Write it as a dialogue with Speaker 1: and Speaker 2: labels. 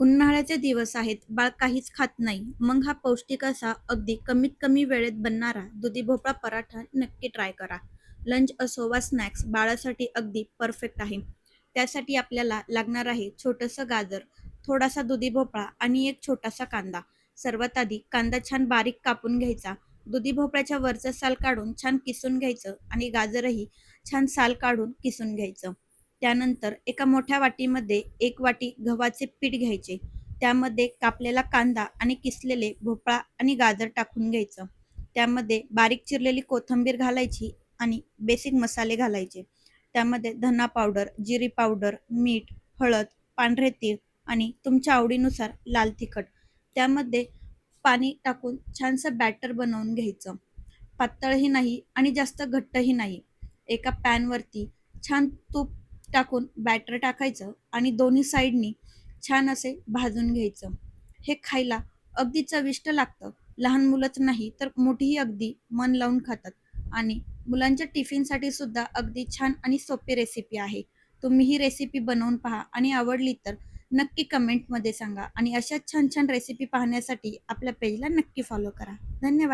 Speaker 1: उन्हाळ्याचे दिवस आहेत. बाळ काहीच खात नाही. मग हा पौष्टिक असा अगदी कमीत कमी वेळेत बनणारा दुधी भोपळा पराठा नक्की ट्राय करा. लंच असो वा स्नॅक्स बाळासाठी अगदी परफेक्ट आहे. त्यासाठी आपल्याला लागणार आहे छोटंसं गाजर, थोडासा दुधी भोपळा आणि एक छोटासा कांदा. सर्वात आधी कांदा छान बारीक कापून घ्यायचा. दुधी भोपळ्याच्या वरचं साल काढून छान किसून घ्यायचं आणि गाजरही छान साल काढून किसून घ्यायचं. त्यानंतर एका मोठ्या वाटीमध्ये 1 वाटी गव्हाचे पीठ घ्यायचे. त्यामध्ये कापलेला कांदा आणि किसलेले भोपळा आणि गाजर टाकून घ्यायचं. त्यामध्ये बारीक चिरलेली कोथिंबीर घालायची आणि बेसिक मसाले घालायचे. त्यामध्ये धना पावडर, जिरी पावडर, मीठ, हळद, पांढरे तीळ आणि तुमच्या आवडीनुसार लाल तिखट. त्यामध्ये पाणी टाकून छानसं बॅटर बनवून घ्यायचं. पातळही नाही आणि जास्त घट्टही नाही. एका पॅनवरती छान तूप टाकून बॅटर टाकायचं आणि दोन्ही साईडनी छान असे भाजून घ्यायचं. हे खायला अगदी चविष्ट लागतं. लहान मुलंच नाही तर मोठीही अगदी मन लावून खातात आणि मुलांच्या टिफिनसाठी सुद्धा अगदी छान आणि सोपी रेसिपी आहे. तुम्ही ही रेसिपी बनवून पहा आणि आवडली तर नक्की कमेंटमध्ये सांगा आणि अशाच छान छान रेसिपी पाहण्यासाठी आपल्या पेजला नक्की फॉलो करा. धन्यवाद.